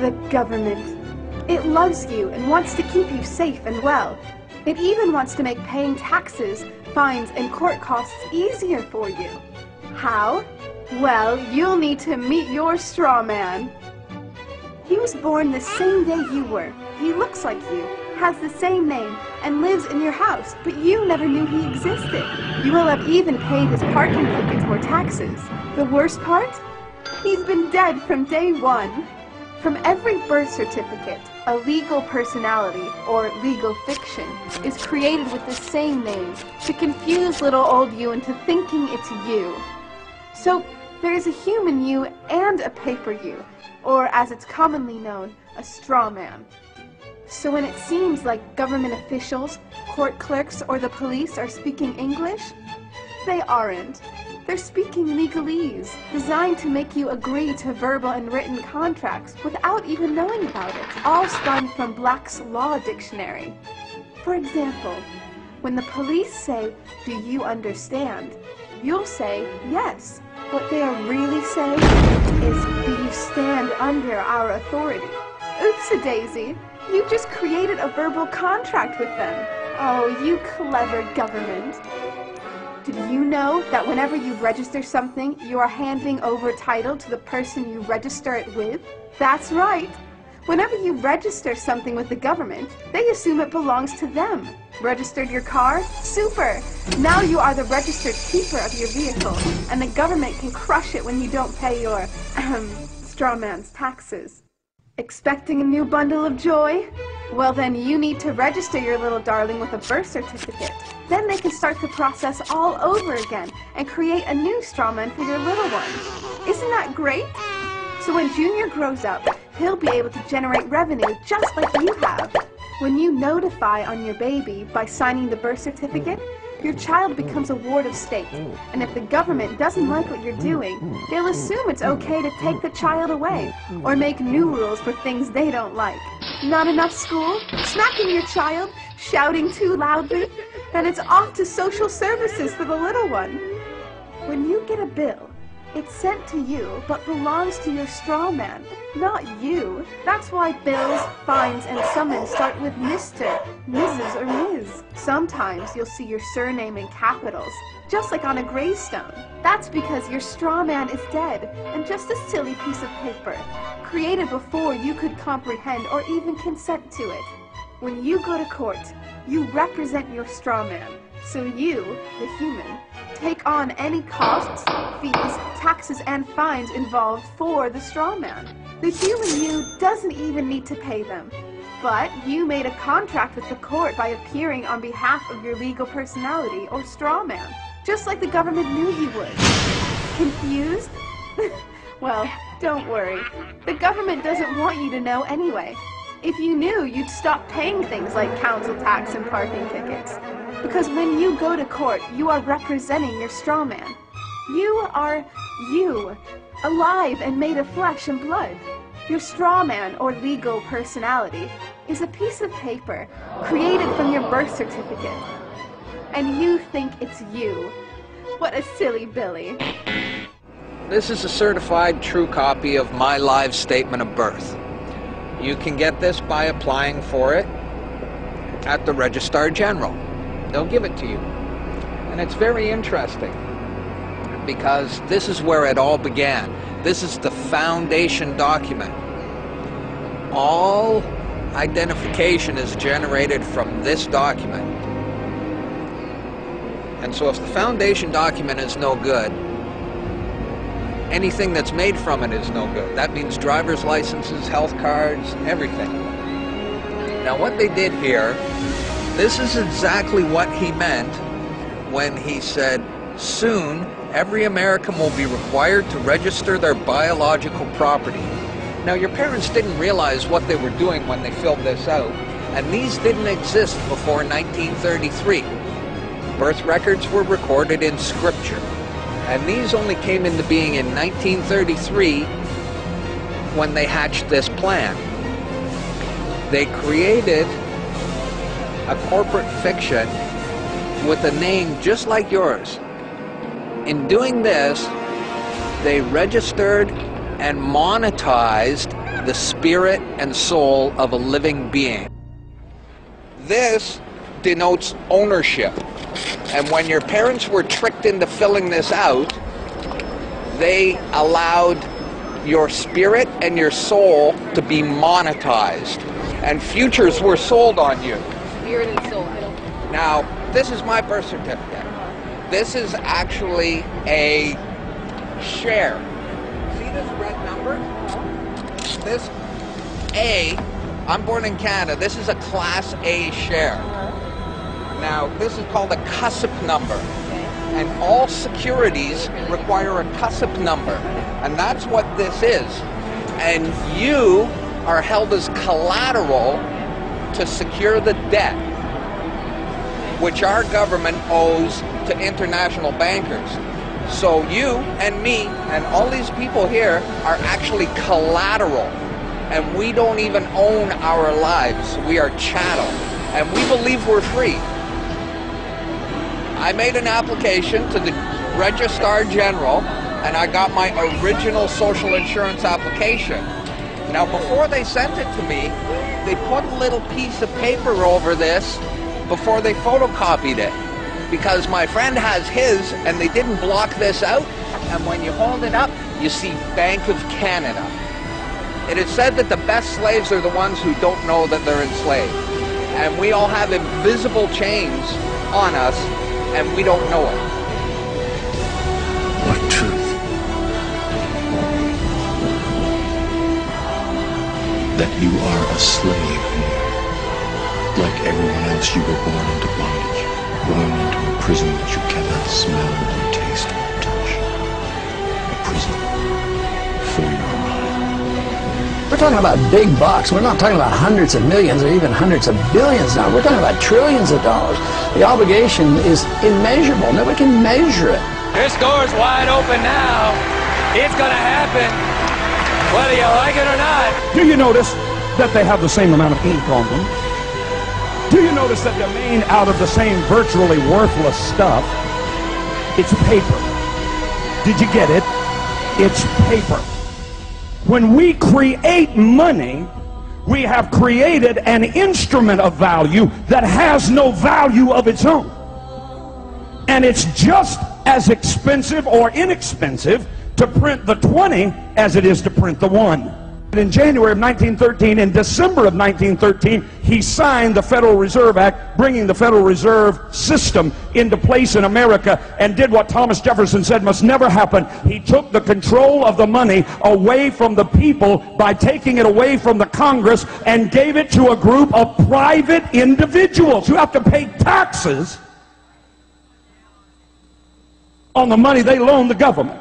the government. It loves you and wants to keep you safe and well. It even wants to make paying taxes, fines, and court costs easier for you. How? Well, you'll need to meet your straw man. He was born the same day you were. He looks like you, has the same name, and lives in your house, but you never knew he existed. You will have even paid his parking tickets or taxes. The worst part? He's been dead from day one. From every birth certificate, a legal personality, or legal fiction, is created with the same name to confuse little old you into thinking it's you. So, there's a human you and a paper you, or as it's commonly known, a straw man. So when it seems like government officials, court clerks, or the police are speaking English, they aren't. They're speaking legalese, designed to make you agree to verbal and written contracts without even knowing about it, all spun from Black's Law Dictionary. For example, when the police say, "Do you understand?" you'll say, "Yes." What they are really saying is, "Do you stand under our authority?" Oops-a-daisy, you just created a verbal contract with them. Oh, you clever government. Did you know that whenever you register something, you are handing over title to the person you register it with? That's right. Whenever you register something with the government, they assume it belongs to them. Registered your car? Super! Now you are the registered keeper of your vehicle, and the government can crush it when you don't pay your, straw man's taxes. Expecting a new bundle of joy? Well then you need to register your little darling with a birth certificate. Then they can start the process all over again and create a new straw man for your little one. Isn't that great? So when Junior grows up, he'll be able to generate revenue just like you have. When you notify on your baby by signing the birth certificate, your child becomes a ward of state. And if the government doesn't like what you're doing, they'll assume it's okay to take the child away or make new rules for things they don't like. Not enough school? Smacking your child? Shouting too loudly? Then it's off to social services for the little one. When you get a bill, it's sent to you, but belongs to your straw man, not you. That's why bills, fines, and summons start with Mr., Mrs., or Ms. Sometimes you'll see your surname in capitals, just like on a gravestone. That's because your straw man is dead, and just a silly piece of paper, created before you could comprehend or even consent to it. When you go to court, you represent your straw man. So you, the human, take on any costs, fees, taxes, and fines involved for the straw man. The human you doesn't even need to pay them. But you made a contract with the court by appearing on behalf of your legal personality or straw man, just like the government knew you would. Confused? Well, don't worry. The government doesn't want you to know anyway. If you knew, you'd stop paying things like council tax and parking tickets. Because when you go to court, you are representing your straw man. You are you, alive and made of flesh and blood. Your straw man, or legal personality, is a piece of paper created from your birth certificate. And you think it's you. What a silly Billy. This is a certified true copy of my live statement of birth. You can get this by applying for it at the Registrar General. They'll give it to you. And it's very interesting because this is where it all began. This is the foundation document. All identification is generated from this document. And so if the foundation document is no good, anything that's made from it is no good. That means driver's licenses, health cards, everything. Now what they did here, this is exactly what he meant when he said, soon every American will be required to register their biological property. Now your parents didn't realize what they were doing when they filled this out, and these didn't exist before 1933. Birth records were recorded in scripture. And these only came into being in 1933 when they hatched this plan. They created a corporate fiction with a name just like yours. In doing this, they registered and monetized the spirit and soul of a living being. This denotes ownership. And when your parents were tricked into filling this out, they allowed your spirit and your soul to be monetized. And futures were sold on you. Spirit and soul. Now, this is my birth certificate. This is actually a share. See this red number? This A, I'm born in Canada, this is a Class A share. Now, this is called a CUSIP number. And all securities require a CUSIP number. And that's what this is. And you are held as collateral to secure the debt, which our government owes to international bankers. So you and me and all these people here are actually collateral. And we don't even own our lives. We are chattel. And we believe we're free. I made an application to the Registrar General, and I got my original social insurance application. Now, before they sent it to me, they put a little piece of paper over this before they photocopied it, because my friend has his, and they didn't block this out, and when you hold it up, you see Bank of Canada. It is said that the best slaves are the ones who don't know that they're enslaved, and we all have invisible chains on us, and we don't know it. What truth? That you are a slave here. Like everyone else, you were born into bondage, born into a prison that you cannot smell or taste or touch. A prison for your mind. We're talking about big bucks. We're not talking about hundreds of millions or even hundreds of billions now. We're talking about trillions of dollars. The obligation is immeasurable. Nobody can measure it. This door's wide open now. It's gonna happen, whether you like it or not. Do you notice that they have the same amount of ink on them? Do you notice that they're made out of the same virtually worthless stuff? It's paper. Did you get it? It's paper. When we create money, we have created an instrument of value that has no value of its own. And it's just as expensive or inexpensive to print the 20 as it is to print the 1. In January of 1913, in December of 1913, he signed the Federal Reserve Act, bringing the Federal Reserve System into place in America, and did what Thomas Jefferson said must never happen. He took the control of the money away from the people by taking it away from the Congress and gave it to a group of private individuals who have to pay taxes on the money they loan the government.